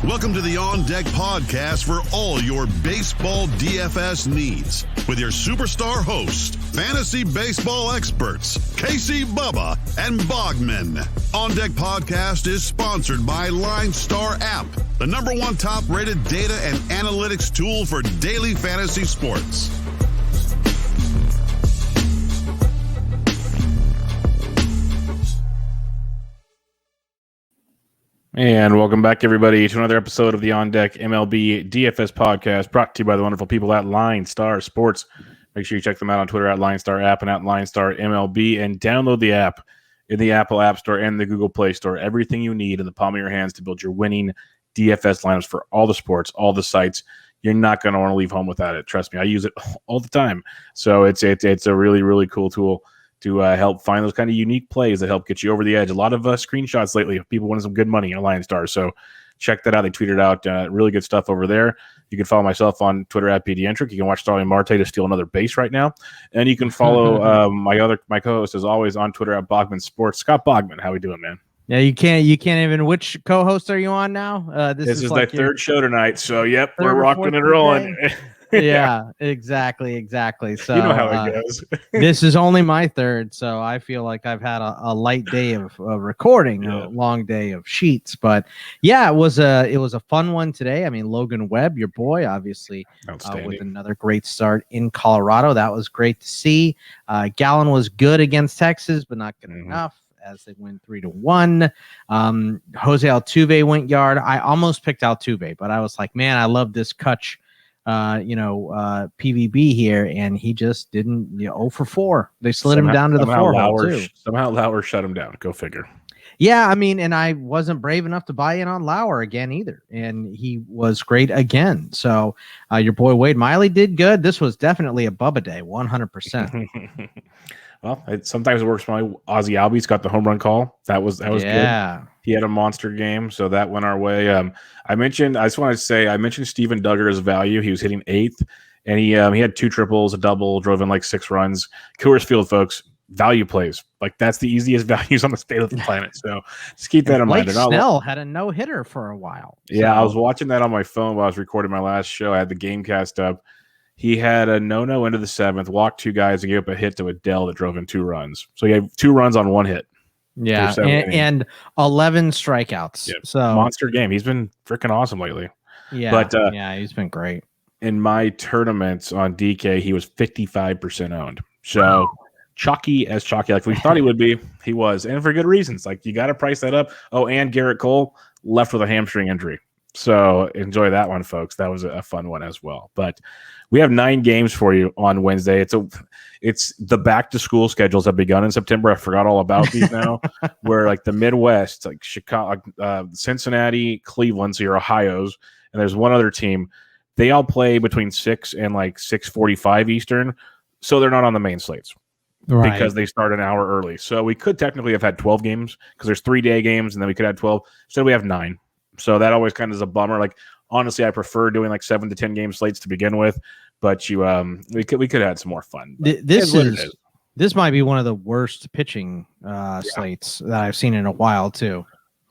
Welcome to the On Deck podcast for all your baseball DFS needs with your superstar host, fantasy baseball experts, Casey, Bubba, and Bogman. On Deck podcast is sponsored by LineStar app, the #1 top-rated data and analytics tool for daily fantasy sports. And welcome back, everybody, to another episode of the On Deck MLB DFS podcast, brought to you by the wonderful people at LineStar Sports. Make sure you check them out on Twitter at LineStar app and at LineStar MLB, and download the app in the Apple App Store and the Google Play Store. Everything you need in the palm of your hands to build your winning DFS lineups for all the sports, all the sites. You're not going to want to leave home without it. Trust me, I use it all the time. So it's a really, really cool tool to help find those kind of unique plays that help get you over the edge. A lot of screenshots lately of people winning some good money on LineStar. So check that out. They tweeted out really good stuff over there. You can follow myself on Twitter at PDentric. You can watch Starling Marte to steal another base right now. And you can follow my co-host, as always, on Twitter at Bogman Sports. Scott Bogman, how we doing, man? Yeah, you can't even. Which co-host are you on now? This is like my third show tonight. So, yep, we're rocking and rolling. Yeah, exactly. So you know how it goes. This is only my third, so I feel like I've had a light day of recording, a long day of sheets. But yeah, it was a fun one today. I mean, Logan Webb, your boy, obviously, with another great start in Colorado. That was great to see. Gallen was good against Texas, but not good enough, as they win 3-1. Jose Altuve went yard. I almost picked Altuve, but I was like, man, I love this Kutch PVB here, and he just didn't. 0 for 4. They slid him down to the 4 hole too. Somehow Lauer shut him down. Go figure. Yeah, I mean, and I wasn't brave enough to buy in on Lauer again either, and he was great again. So your boy Wade Miley did good. This was definitely a Bubba day, 100%. Well, sometimes it works for my Ozzie Albies got the home run call. That was good. He had a monster game, so that went our way. I just wanted to say I mentioned Steven Duggar's value. He was hitting 8th, and he had 2 triples, a double, drove in like 6 runs. Coors Field, folks, value plays. Like, that's the easiest values on the state of the planet. So just keep that in mind. Snell had a no-hitter for a while. Yeah, I was watching that on my phone while I was recording my last show. I had the game cast up. He had a no-no into the 7th, walked 2 guys, and gave up a hit to Adele that drove in 2 runs. So he had 2 runs on 1 hit. Yeah, and 11 strikeouts. Yep. So monster game. He's been freaking awesome lately. Yeah, but he's been great. In my tournaments on DK, he was 55% owned. So chalky, like we thought he would be. He was, and for good reasons. Like, you got to price that up. Oh, and Garrett Cole left with a hamstring injury. So enjoy that one, folks. That was a fun one as well. But we have 9 games for you on Wednesday. It's the back to school schedules have begun in September. I forgot all about these now. Where like the Midwest, like Chicago, Cincinnati, Cleveland, so your Ohio's, and there's one other team. They all play between 6 and like 6:45 Eastern, so they're not on the main slates. Right. Because they start an hour early. So we could technically have had 12 games because there's 3-day games, and then we could have 12. So we have 9. So that always kind of is a bummer. Like, honestly, I prefer doing like 7 to 10 game slates to begin with, but we could have had some more fun. This might be one of the worst pitching slates that I've seen in a while too.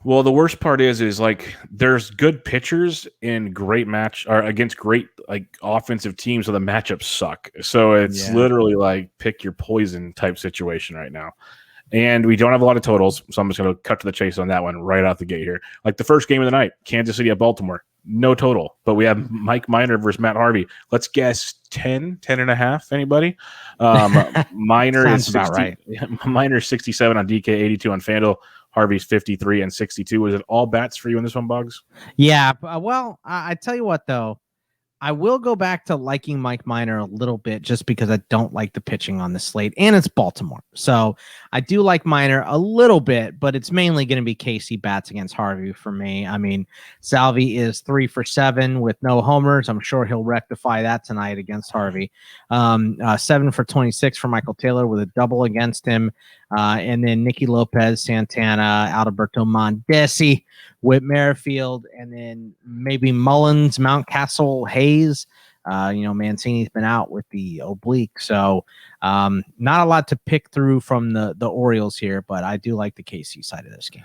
Well, the worst part is like there's good pitchers in great match or against great like offensive teams, so the matchups suck. So it's literally like pick your poison type situation right now. And we don't have a lot of totals, so I'm just going to cut to the chase on that one right out the gate here. Like the first game of the night, Kansas City at Baltimore, no total. But we have Mike Minor versus Matt Harvey. Let's guess 10 and a half, anybody? Minor is 60, right. Minor 67 on DK, 82 on FanDuel. Harvey's 53 and 62. Was it all bats for you in this one, Bugs? Yeah, well, I tell you what, though. I will go back to liking Mike Minor a little bit just because I don't like the pitching on the slate, and it's Baltimore. So I do like Minor a little bit, but it's mainly going to be Casey bats against Harvey for me. I mean, Salvi is 3 for 7 with no homers. I'm sure he'll rectify that tonight against Harvey. 7 for 26 for Michael Taylor with a double against him. And then Nicky Lopez, Santana, Alberto Mondesi, Whit Merrifield, and then maybe Mullins, Mountcastle, Hayes. Mancini's been out with the oblique, so not a lot to pick through from the Orioles here, but I do like the KC side of this game.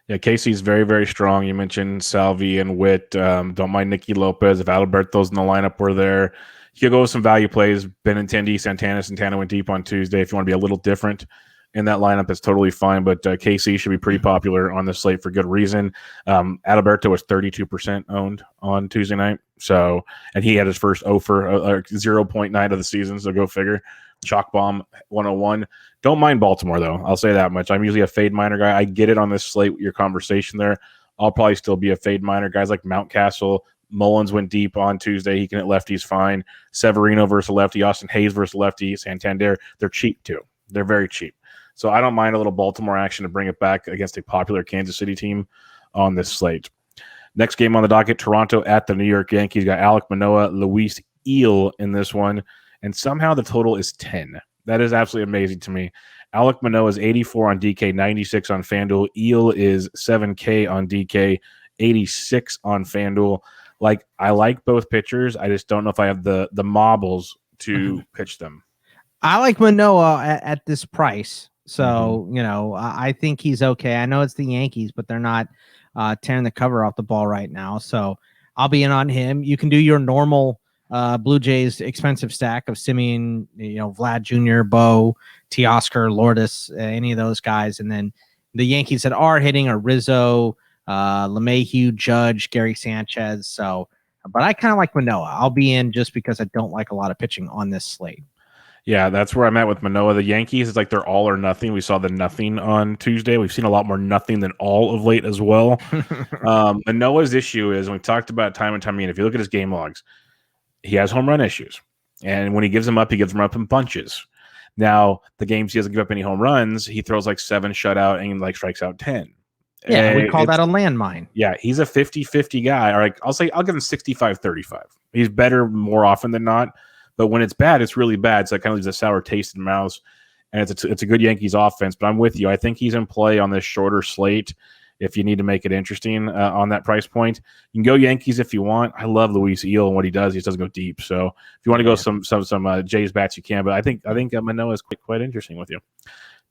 Yeah, Casey's very, very strong. You mentioned Salvi and Witt. Don't mind Nicky Lopez. If Alberto's in the lineup, we're there. You could go with some value plays. Benintendi, Santana went deep on Tuesday. If you want to be a little different in that lineup, it's totally fine. But KC should be pretty popular on the slate for good reason. Alberto was 32% owned on Tuesday night. So, and he had his first 0.9 of the season. So go figure. Chalk Bomb 101. Don't mind Baltimore, though. I'll say that much. I'm usually a fade minor guy. I get it on this slate with your conversation there. I'll probably still be a fade minor. Guys like Mountcastle, Mullins went deep on Tuesday. He can hit lefties fine. Severino versus lefty. Austin Hayes versus lefty. Santander. They're cheap, too. They're very cheap. So I don't mind a little Baltimore action to bring it back against a popular Kansas City team on this slate. Next game on the docket, Toronto at the New York Yankees. Got Alek Manoah, Luis Eel in this one. And somehow the total is 10. That is absolutely amazing to me. Alek Manoah is 84 on DK, 96 on FanDuel. Eel is 7K on DK, 86 on FanDuel. Like, I like both pitchers. I just don't know if I have the mobbles to pitch them. I like Manoah at this price. So, I think he's okay. I know it's the Yankees, but they're not tearing the cover off the ball right now. So I'll be in on him. You can do your normal Blue Jays expensive stack of Simeon, Vlad Jr., Bo, Teoscar, Lourdes, any of those guys. And then the Yankees that are hitting are Rizzo, LeMahieu, Judge, Gary Sanchez. So, but I kind of like Manoah. I'll be in just because I don't like a lot of pitching on this slate. Yeah, that's where I'm at with Manoah. The Yankees, it's like they're all or nothing. We saw the nothing on Tuesday. We've seen a lot more nothing than all of late as well. Manoah's issue is, and we've talked about time and time again, if you look at his game logs, he has home run issues. And when he gives them up, he gives them up in bunches. Now, the games he doesn't give up any home runs, he throws like 7 shutout and like strikes out 10. Yeah, we call that a landmine. Yeah, he's a 50-50 guy. All right, I'll give him 65-35. He's better more often than not. But when it's bad, it's really bad. So it kind of leaves a sour taste in the mouth. And it's a good Yankees offense. But I'm with you. I think he's in play on this shorter slate if you need to make it interesting on that price point. You can go Yankees if you want. I love Luis Eel and what he does. He just doesn't go deep. So if you want to go some Jays bats, you can. But I think Manoah is quite interesting with you.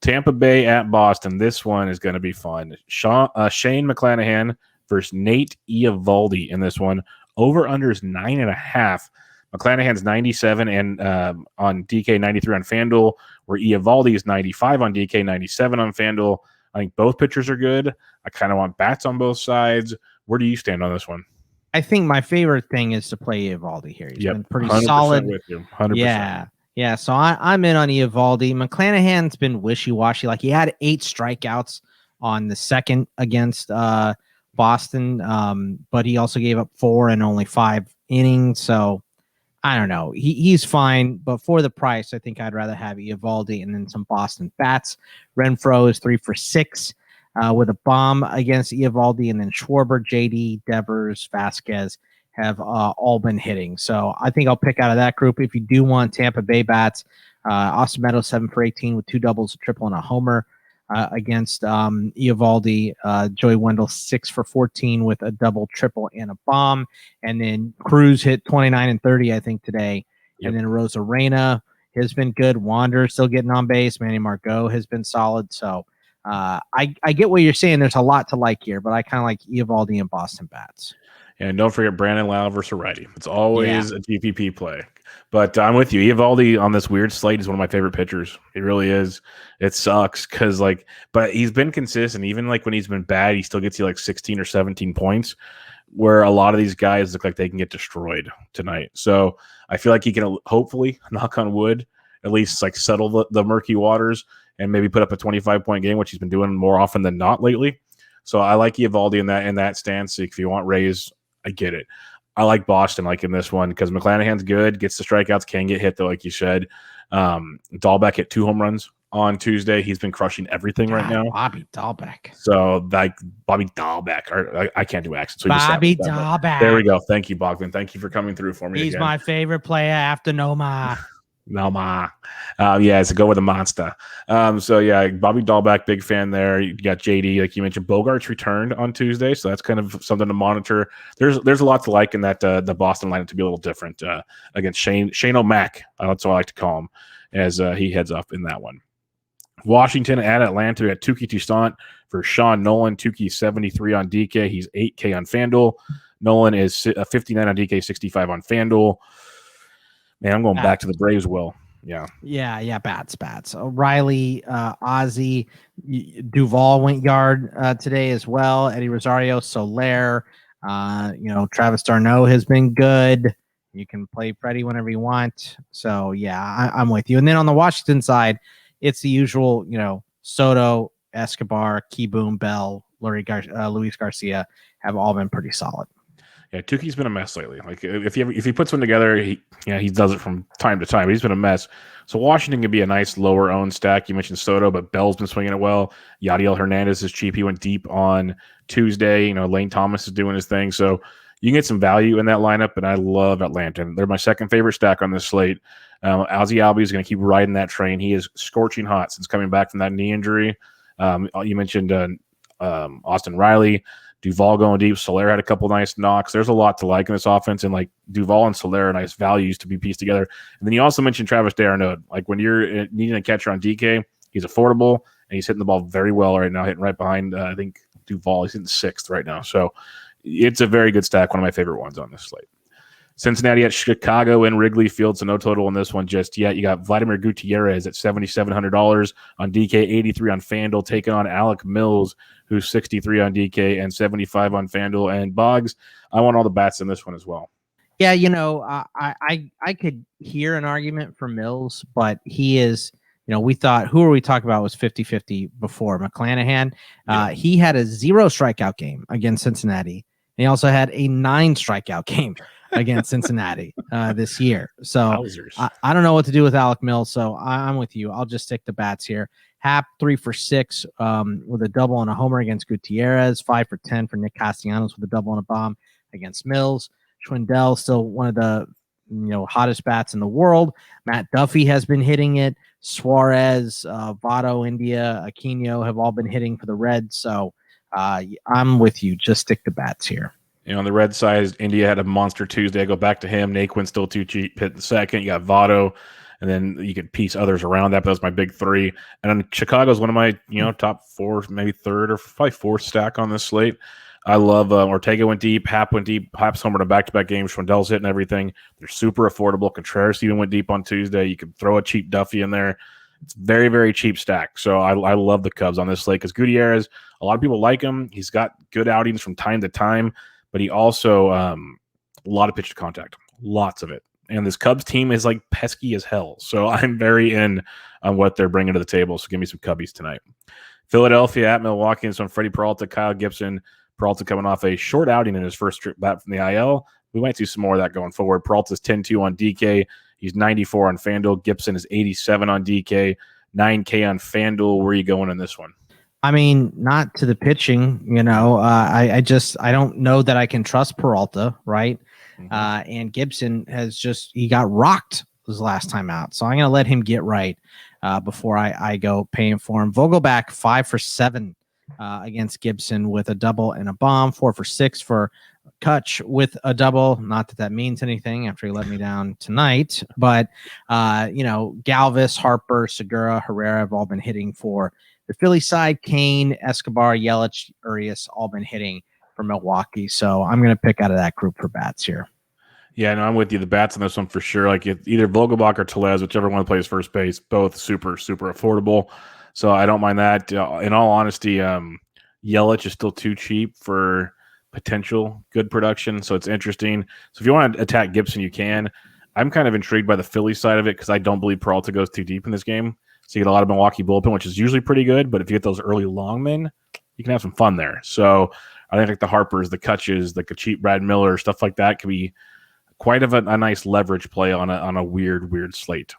Tampa Bay at Boston. This one is going to be fun. Shane McClanahan versus Nate Eovaldi in this one. Over-under is 9.5. McClanahan's 97 and on DK, 93 on FanDuel, where Eovaldi is 95 on DK, 97 on FanDuel. I think both pitchers are good. I kind of want bats on both sides. Where do you stand on this one? I think my favorite thing is to play Eovaldi here. He's been pretty solid. With you. 100%. Yeah. So I'm in on Eovaldi. McClanahan's been wishy-washy. Like, he had 8 strikeouts on the second against Boston, but he also gave up 4 in only 5 innings. So I don't know. He's fine, but for the price, I think I'd rather have Eovaldi and then some Boston bats. Renfroe is 3 for 6 with a bomb against Eovaldi, and then Schwarber, JD, Devers, Vasquez have all been hitting. So I think I'll pick out of that group. If you do want Tampa Bay bats, Austin Meadows 7 for 18 with 2 doubles, a triple, and a homer against Eovaldi. Joey Wendell 6 for 14 with a double, triple, and a bomb. And then Cruz hit 29 and 30, I think, today. Yep. And then Rosarena has been good. Wander still getting on base. Manny Margot has been solid. So I get what you're saying. There's a lot to like here, but I kind of like Eovaldi and Boston bats. And don't forget Brandon Lau versus righty. It's always a GPP play. But I'm with you. Eovaldi on this weird slate is one of my favorite pitchers. He really is. It sucks because, but he's been consistent. Even when he's been bad, he still gets you 16 or 17 points, where a lot of these guys look like they can get destroyed tonight. So I feel like he can hopefully, knock on wood, at least settle the murky waters and maybe put up a 25-point game, which he's been doing more often than not lately. So I like Eovaldi in that stance. If you want Rays, I get it. I like Boston in this one because McClanahan's good, gets the strikeouts, can get hit though, like you said. Dahlbeck hit 2 home runs on Tuesday. He's been crushing everything right now. Bobby Dahlbeck. So Bobby Dahlbeck. Or I can't do accents. So Bobby Dahlbeck. There we go. Thank you, Bogman. Thank you for coming through for me. He's again. My favorite player after Noma. Noma. It's a go with a monster. Bobby Dahlbeck, big fan there. You got JD, like you mentioned. Bogarts returned on Tuesday, so that's kind of something to monitor. There's a lot to like in that the Boston lineup to be a little different against Shane O'Mac. That's what I like to call him as he heads up in that one. Washington at Atlanta. We got Tukey Toussaint for Sean Nolan. Tukey 73 on DK. He's 8K on FanDuel. Nolan is 59 on DK, 65 on FanDuel. Man, I'm going back to the Braves. Will. Yeah, bats. O'Reilly, Ozzy, Duvall went yard today as well. Eddie Rosario, Soler, Travis d'Arnaud has been good. You can play Freddie whenever you want. So yeah, I'm with you. And then on the Washington side, it's the usual, Soto, Escobar, Keyboom, Bell, Luis Garcia have all been pretty solid. Yeah, Tukey's been a mess lately. Like if he puts one together, he does it from time to time. But he's been a mess. So Washington can be a nice lower owned stack. You mentioned Soto, but Bell's been swinging it well. Yadiel Hernandez is cheap. He went deep on Tuesday. Lane Thomas is doing his thing. So you can get some value in that lineup. And I love Atlanta. They're my second favorite stack on this slate. Ozzy Albies is going to keep riding that train. He is scorching hot since coming back from that knee injury. You mentioned Austin Riley. Duvall going deep. Soler had a couple nice knocks. There's a lot to like in this offense, and like Duvall and Soler are nice values to be pieced together. And then you also mentioned Travis d'Arnaud. Like when you're needing a catcher on DK, he's affordable and he's hitting the ball very well right now, hitting right behind I think Duvall. He's hitting sixth right now, so it's a very good stack. One of my favorite ones on this slate. Cincinnati at Chicago in Wrigley Field, so no total on this one just yet. You got Vladimir Gutierrez at $7,700 on DK, 83 on FanDuel, taking on Alec Mills, who's 63 on DK and 75 on FanDuel. And Boggs, I want all the bats in this one as well. Yeah, I could hear an argument for Mills, but he is, we thought, who are we talking about was 50-50 before? McClanahan. Yeah. He had a 0 strikeout game against Cincinnati. And he also had a 9 strikeout game against Cincinnati this year. So I don't know what to do with Alec Mills. So I'm with you. I'll just stick to bats here. Hap 3 for 6 with a double and a homer against Gutierrez. 5 for 10 for Nick Castellanos with a double and a bomb against Mills. Schwindel still one of the hottest bats in the world. Matt Duffy has been hitting it. Suarez, Votto, India, Aquino have all been hitting for the Reds. So I'm with you. Just stick to bats here. On the red side, India had a monster Tuesday. I go back to him. Naquin's still too cheap. Hit the second. You got Votto, and then you could piece others around that. But that was my big 3. And then Chicago's one of my top 4, maybe third or probably 4th stack on this slate. I love Ortega went deep. Hap went deep. Hap's homer in back-to-back games. Schwindel's hitting everything. They're super affordable. Contreras even went deep on Tuesday. You could throw a cheap Duffy in there. It's very, very cheap stack. So I love the Cubs on this slate because Gutierrez, a lot of people like him. He's got good outings from time to time. But he also a lot of pitch to contact, lots of it. And this Cubs team is like pesky as hell. So I'm very in on what they're bringing to the table. So give me some Cubbies tonight. Philadelphia at Milwaukee. And so Freddie Peralta, Kyle Gibson. Peralta coming off a short outing in his first trip back from the IL. We might see some more of that going forward. Peralta's 10-2 on DK. He's 94 on FanDuel. Gibson is 87 on DK, 9K on FanDuel. Where are you going in this one? I mean, not to the pitching, I don't know that I can trust Peralta, right? Mm-hmm. And Gibson he got rocked his last time out. So I'm going to let him get right before I go paying for him. Vogelback 5 for 7 against Gibson with a double and a bomb, 4 for 6 for Kutch with a double. Not that means anything after he let me down tonight, but Galvis, Harper, Segura, Herrera have all been hitting for the Philly side. Kane, Escobar, Yelich, Urias all been hitting for Milwaukee. So I'm going to pick out of that group for bats here. Yeah, no, I'm with you. The bats on this one for sure. Like either Vogelbach or Tellez, whichever one plays first base, both super, super affordable. So I don't mind that. In all honesty, Yelich is still too cheap for potential good production. So it's interesting. So if you want to attack Gibson, you can. I'm kind of intrigued by the Philly side of it because I don't believe Peralta goes too deep in this game. So you get a lot of Milwaukee bullpen, which is usually pretty good. But if you get those early long men, you can have some fun there. So I think like the Harpers, the Kutches, like a cheap Brad Miller, stuff like that could be quite of a nice leverage play on a weird slate.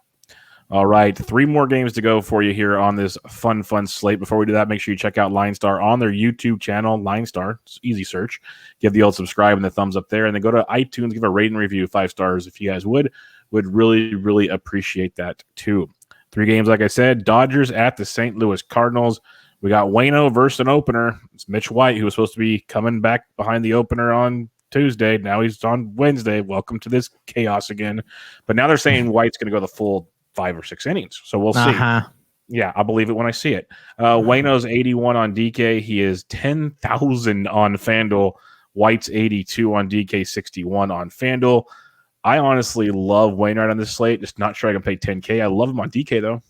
All right, 3 more games to go for you here on this fun slate. Before we do that, make sure you check out LineStar on their YouTube channel, LineStar. It's easy search. Give the old subscribe and the thumbs up there. And then go to iTunes, give a rate and review 5 stars if you guys would really, really appreciate that too. 3 games, like I said, Dodgers at the St. Louis Cardinals. We got Waino versus an opener. It's Mitch White, who was supposed to be coming back behind the opener on Tuesday. Now he's on Wednesday. Welcome to this chaos again. But now they're saying White's going to go the full 5 or 6 innings. So we'll see. Yeah, I'll believe it when I see it. Wayno's 81 on DK. He is 10,000 on FanDuel. White's 82 on DK, 61 on FanDuel. I honestly love Wainwright on this slate. Just not sure I can pay 10K. I love him on DK, though.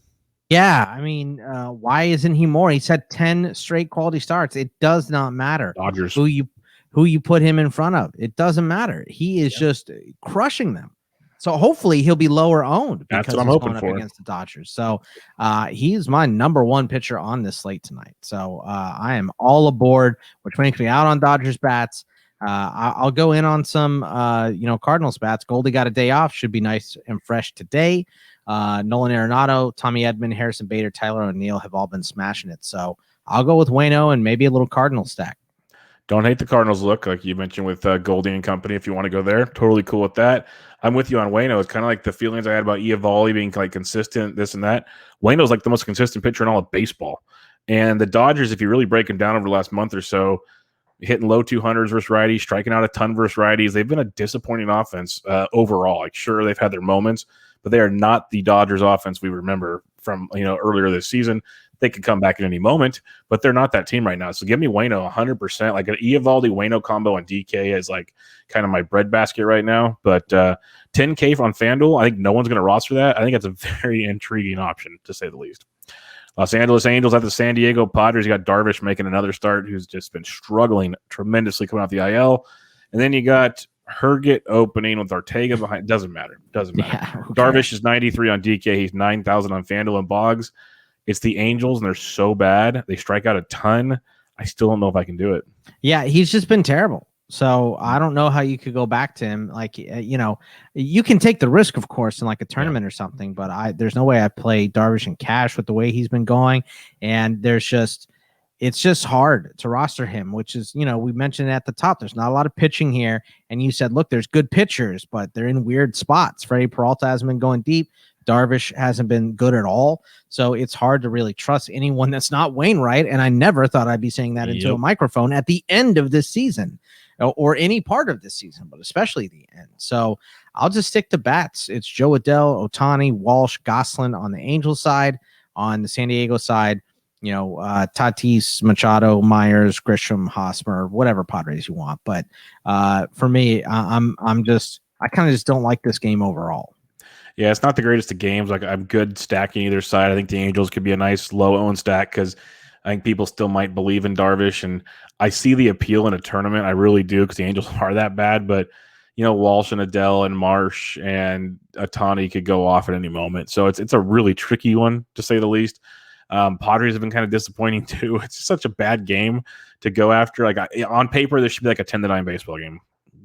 Yeah, I mean, why isn't he more? He's had 10 straight quality starts. It does not matter Dodgers. who you put him in front of. It doesn't matter. He is just crushing them. So hopefully he'll be lower owned because That's what I'm he's hoping going up for against the Dodgers. So he's my number one pitcher on this slate tonight. So I am all aboard, which makes me out on Dodgers bats. I'll go in on some Cardinals bats. Goldie got a day off, should be nice and fresh today. Nolan Arenado, Tommy Edman, Harrison Bader, Tyler O'Neill have all been smashing it. So I'll go with Wayno and maybe a little Cardinal stack. Don't hate the Cardinals look, like you mentioned with Goldie and company. If you want to go there, totally cool with that. I'm with you on Wayno. It's kind of like the feelings I had about Eovaldi being like consistent, this and that. Wayno's like the most consistent pitcher in all of baseball. And the Dodgers, if you really break them down over the last month or so, hitting low 200s versus righties, striking out a ton versus righties. They've been a disappointing offense overall. Like, sure, they've had their moments, but they are not the Dodgers offense we remember from earlier this season. They could come back at any moment, but they're not that team right now. So give me Wayno 100%. Like an Eovaldi Wayno combo on DK is like kind of my breadbasket right now. But 10K on FanDuel, I think no one's going to roster that. I think it's a very intriguing option, to say the least. Los Angeles Angels at the San Diego Padres. You got Darvish making another start, who's just been struggling tremendously coming off the IL. And then you got Herget opening with Ortega behind. Doesn't matter. Yeah, okay. Darvish is 93 on DK. He's 9,000 on FanDuel and Boggs. It's the Angels, and they're so bad. They strike out a ton. I still don't know if I can do it. Yeah, he's just been terrible. So I don't know how you could go back to him. Like, you can take the risk, of course, in like a tournament or something, but there's no way I play Darvish in cash with the way he's been going. And it's just hard to roster him, which is, we mentioned at the top, there's not a lot of pitching here. And you said, look, there's good pitchers, but they're in weird spots. Freddie Peralta hasn't been going deep. Darvish hasn't been good at all. So it's hard to really trust anyone that's not Wainwright. And I never thought I'd be saying that into a microphone at the end of this season or any part of this season, but especially the end. So I'll just stick to bats. It's Joe Adell, Ohtani, Walsh, Goslin on the Angels side. On the San Diego side, Tatis, Machado, Myers, Grisham, Hosmer, whatever Padres you want. But for me, I kind of just don't like this game overall. Yeah, it's not the greatest of games. Like, I'm good stacking either side. I think the Angels could be a nice low-owned stack because I think people still might believe in Darvish, and I see the appeal in a tournament. I really do, because the Angels are that bad. But Walsh and Adele and Marsh and Ohtani could go off at any moment. So it's a really tricky one, to say the least. Padres have been kind of disappointing too. It's just such a bad game to go after. Like, on paper, this should be like a 10-9 baseball game,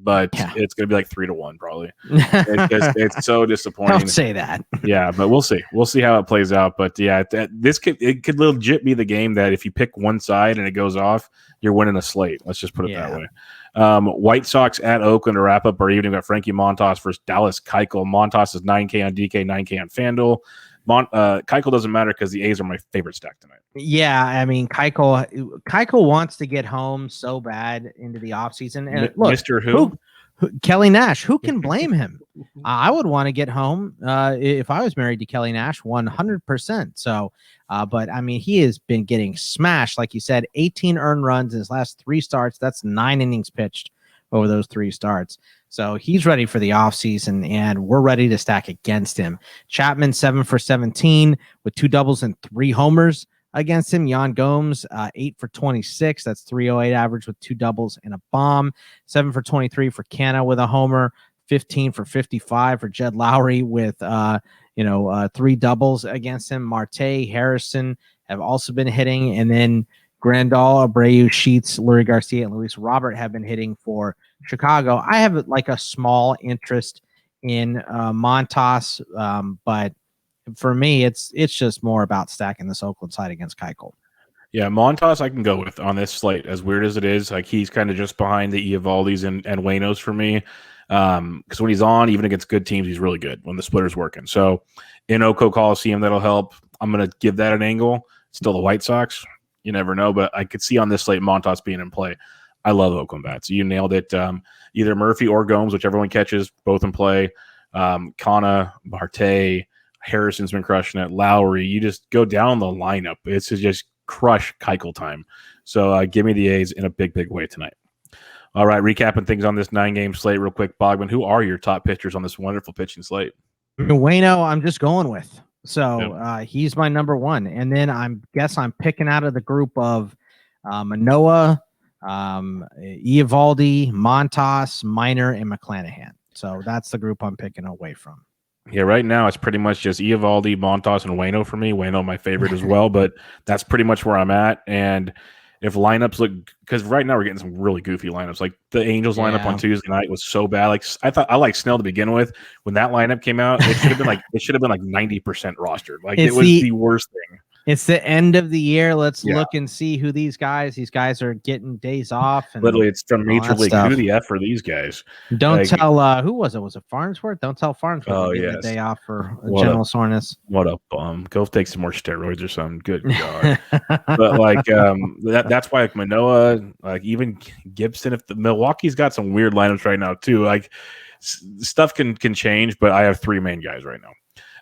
but it's going to be like 3-1 probably. It's so disappointing. Don't say that. Yeah, but we'll see. We'll see how it plays out. But yeah, it could legit be the game that if you pick one side and it goes off, you're winning a slate. Let's just put it that way. White Sox at Oakland to wrap up our evening. Got Frankie Montas versus Dallas Keuchel. Montas is 9K on DK, 9K on FanDuel. Keuchel doesn't matter because the A's are my favorite stack tonight. Yeah, I mean, Keuchel wants to get home so bad into the offseason. And look, Mr. Who? Kelly Nash. Who can blame him? I would want to get home if I was married to Kelly Nash, 100%. So, but I mean, he has been getting smashed. Like you said, 18 earned runs in his last 3 starts. That's 9 innings pitched over those 3 starts. So he's ready for the offseason, and we're ready to stack against him. Chapman, 7 for 17 with 2 doubles and 3 homers against him. Yan Gomes, 8 for 26. That's 308 average with 2 doubles and a bomb. 7 for 23 for Canna with a homer. 15 for 55 for Jed Lowry with 3 doubles against him. Marte, Harrison have also been hitting, and then Grandal, Abreu, Sheets, Lurie Garcia, and Luis Robert have been hitting for Chicago. I have like a small interest in Montas, but for me, it's just more about stacking this Oakland side against Keuchel. Yeah, Montas I can go with on this slate. As weird as it is, like, he's kind of just behind the Eovaldis and Waynos for me. Because when he's on, even against good teams, he's really good when the splitter's working. So in Oko Coliseum, that'll help. I'm going to give that an angle. Still the White Sox. You never know, but I could see on this slate Montas being in play. I love Oakland bats. You nailed it. Either Murphy or Gomes, whichever one catches, both in play. Kana, Marte. Harrison's been crushing it. Lowry, you just go down the lineup. It's just crush Keuchel time. So give me the A's in a big, big way tonight. All right, recapping things on this 9-game slate real quick. Bogman, who are your top pitchers on this wonderful pitching slate? Wayno, I'm just going with. So he's my number one. And then I'm picking out of the group of Manoah, Eovaldi, Montas, Minor, and McClanahan. So that's the group I'm picking away from. Yeah, right now it's pretty much just Eovaldi, Montas, and Wayno for me. Wayno my favorite as well, but that's pretty much where I'm at. And if lineups look, because right now we're getting some really goofy lineups. Like the Angels lineup on Tuesday night was so bad. Like I liked Snell to begin with. When that lineup came out, it should have been like 90% rostered. Like it was the worst thing. It's the end of the year. Let's look and see who these guys are getting days off. And literally, it's from Major League. Who the F are these guys? Don't tell who was it? Was it Farnsworth? Don't tell Farnsworth. Oh, getting a day off for general soreness. What a bum. Go take some more steroids or something. Good God. But like that's why like Manoah, like even Gibson, if the Milwaukee's got some weird lineups right now too. Like stuff can change, but I have 3 main guys right now.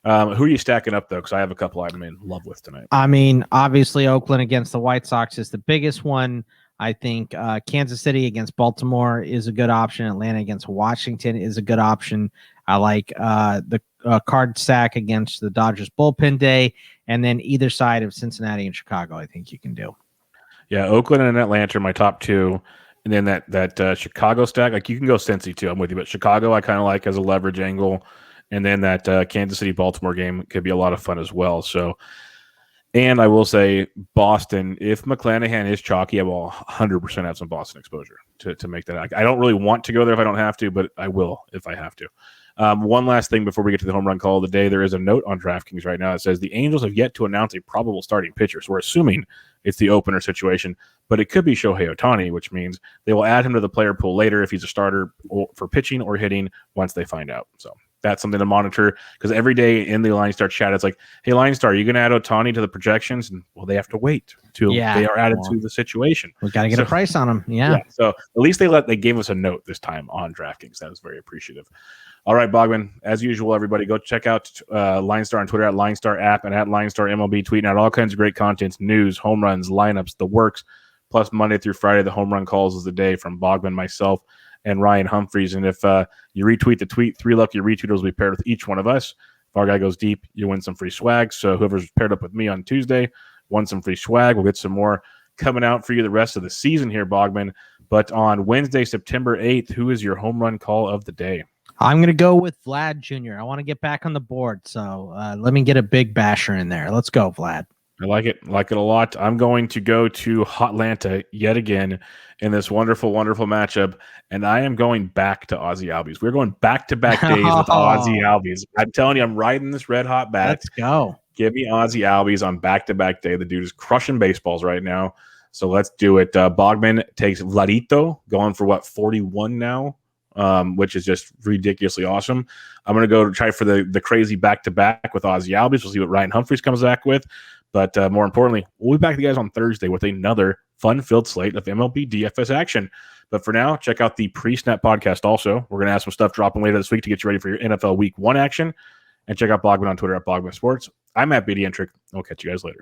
Who are you stacking up, though? Because I have a couple I'm in love with tonight. I mean, obviously, Oakland against the White Sox is the biggest one. I think Kansas City against Baltimore is a good option. Atlanta against Washington is a good option. I like the card stack against the Dodgers bullpen day. And then either side of Cincinnati and Chicago, I think you can do. Yeah, Oakland and Atlanta are my top 2. And then that Chicago stack, like you can go Cincy, too. I'm with you. But Chicago, I kind of like as a leverage angle. And then that Kansas City-Baltimore game could be a lot of fun as well. So, and I will say Boston, if McClanahan is chalky, I will 100% have some Boston exposure to make that. I don't really want to go there if I don't have to, but I will if I have to. One last thing before we get to the home run call of the day, there is a note on DraftKings right now that says the Angels have yet to announce a probable starting pitcher. So we're assuming it's the opener situation, but it could be Shohei Ohtani, which means they will add him to the player pool later if he's a starter for pitching or hitting once they find out. So that's something to monitor because every day in the LineStar chat, it's like, hey, LineStar, are you going to add Ohtani to the projections? And well, they have to wait till they are added to the situation. We got to get a price on them. Yeah. So at least they gave us a note this time on DraftKings. That was very appreciative. All right, Bogman, as usual, everybody go check out LineStar on Twitter at LineStar app and at LineStar MLB, tweeting out all kinds of great content, news, home runs, lineups, the works, plus Monday through Friday, the home run calls is the day from Bogman, myself, and Ryan Humphreys. And if you retweet the tweet, 3 lucky retweeters will be paired with each one of us. If our guy goes deep, you win some free swag. So whoever's paired up with me on Tuesday won some free swag. We'll get some more coming out for you the rest of the season here, Bogman. But on Wednesday, September 8th, who is your home run call of the day? I'm going to go with Vlad Jr. I want to get back on the board. So let me get a big basher in there. Let's go, Vlad. I like it a lot. I'm going to go to Hotlanta yet again in this wonderful, wonderful matchup, and I am going back to Ozzie Albies. We're going back-to-back days with Ozzie Albies. I'm telling you, I'm riding this red hot bat. Let's go. Give me Ozzie Albies on back-to-back day. The dude is crushing baseballs right now, so let's do it. Bogman takes Vladito, going for 41 now, which is just ridiculously awesome. I'm going to go try for the crazy back-to-back with Ozzie Albies. We'll see what Ryan Humphreys comes back with. But more importantly, we'll be back to you guys on Thursday with another fun-filled slate of MLB DFS action. But for now, check out the pre-snap podcast also. We're going to have some stuff dropping later this week to get you ready for your NFL Week 1 action. And check out Bogman on Twitter at Bogman Sports. I'm Matt Bedientrick. I'll catch you guys later.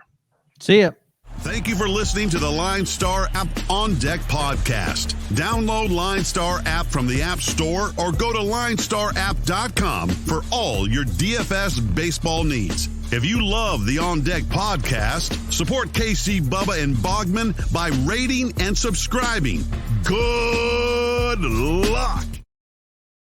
See ya. Thank you for listening to the LineStar App On Deck podcast. Download LineStar app from the App Store or go to linestarapp.com for all your DFS baseball needs. If you love the On Deck podcast, support KC, Bubba, and Bogman by rating and subscribing. Good luck.